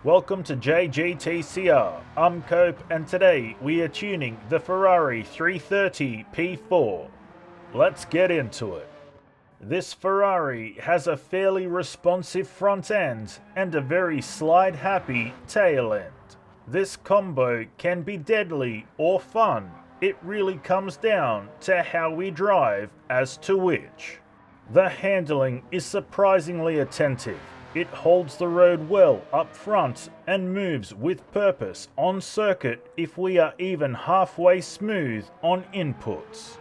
Welcome to JGTCR. I'm Cope and today we are tuning the Ferrari 330 P4. Let's get into it. This Ferrari has a fairly responsive front end and a very slide-happy tail end. This combo can be deadly or fun. It really comes down to how we drive as to which. The handling is surprisingly attentive. It holds the road well up front and moves with purpose on circuit if we are even halfway smooth on inputs.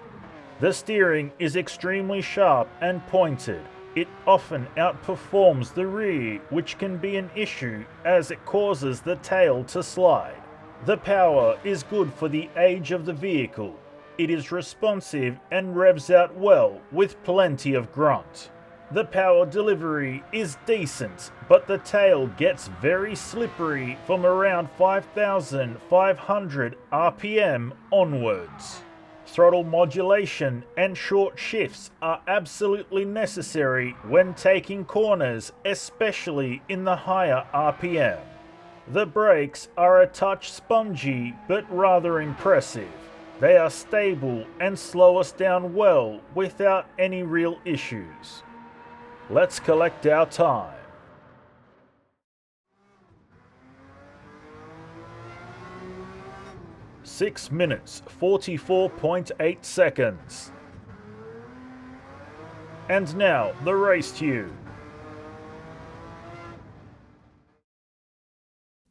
The steering is extremely sharp and pointed. It often outperforms the rear, which can be an issue as it causes the tail to slide. The power is good for the age of the vehicle. It is responsive and revs out well with plenty of grunt. The power delivery is decent, but the tail gets very slippery from around 5,500 RPM onwards. Throttle modulation and short shifts are absolutely necessary when taking corners, especially in the higher RPM. The brakes are a touch spongy but rather impressive. They are stable and slow us down well without any real issues. Let's collect our time. Six minutes, 44.8 seconds. And now the race tune.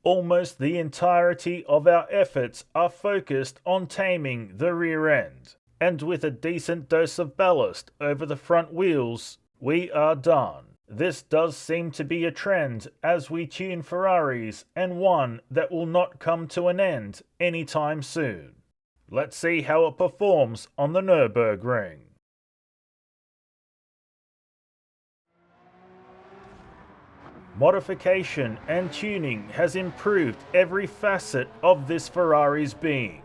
Almost the entirety of our efforts are focused on taming the rear end, and with a decent dose of ballast over the front wheels, we are done. This does seem to be a trend as we tune Ferraris, and one that will not come to an end anytime soon. Let's see how it performs on the Nürburgring. Modification and tuning has improved every facet of this Ferrari's being.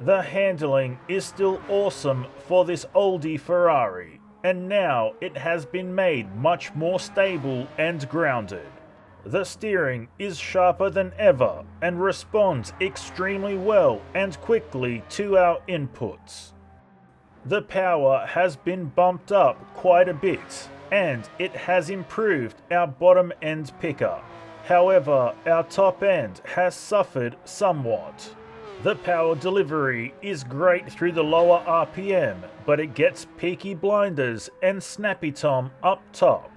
The handling is still awesome for this oldie Ferrari, and now it has been made much more stable and grounded. The steering is sharper than ever and responds extremely well and quickly to our inputs. The power has been bumped up quite a bit, and it has improved our bottom end pickup. However, our top end has suffered somewhat. The power delivery is great through the lower RPM, but it gets peaky blinders and snappy tom up top.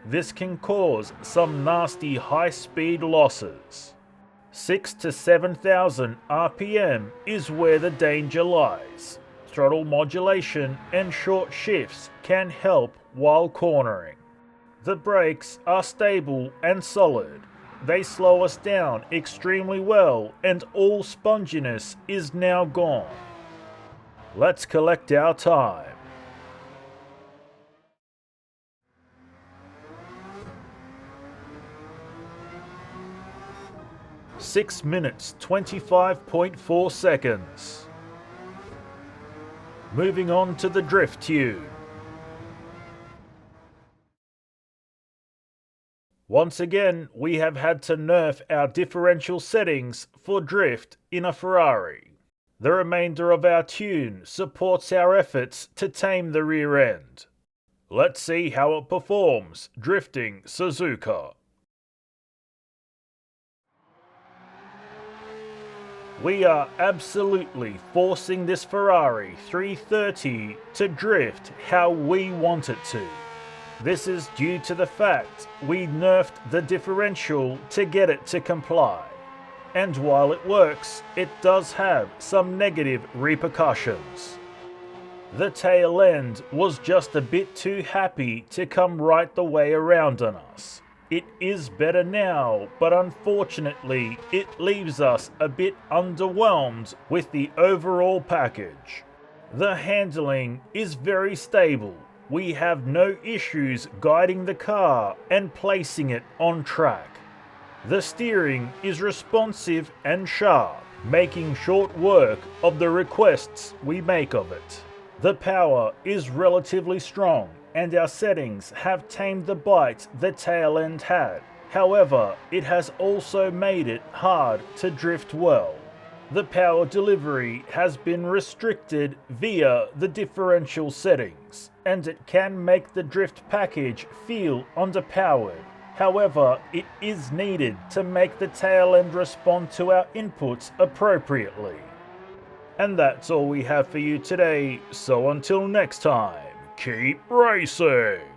This can cause some nasty high speed losses. 6,000 to 7,000 RPM is where the danger lies. Throttle modulation and short shifts can help while cornering. The brakes are stable and solid. They slow us down extremely well, and all sponginess is now gone. Let's collect our time. Six minutes, 25.4 seconds. Moving on to the drift tune. Once again, we have had to nerf our differential settings for drift in a Ferrari. The remainder of our tune supports our efforts to tame the rear end. Let's see how it performs drifting Suzuka. We are absolutely forcing this Ferrari 330 to drift how we want it to. This is due to the fact we nerfed the differential to get it to comply. And while it works, it does have some negative repercussions. The tail end was just a bit too happy to come right the way around on us. It is better now, but unfortunately it leaves us a bit underwhelmed with the overall package. The handling is very stable. We have no issues guiding the car and placing it on track. The steering is responsive and sharp, making short work of the requests we make of it. The power is relatively strong, and our settings have tamed the bite the tail end had. However, it has also made it hard to drift well. The power delivery has been restricted via the differential settings, and it can make the drift package feel underpowered. However, it is needed to make the tail end respond to our inputs appropriately. And that's all we have for you today, so until next time, keep racing!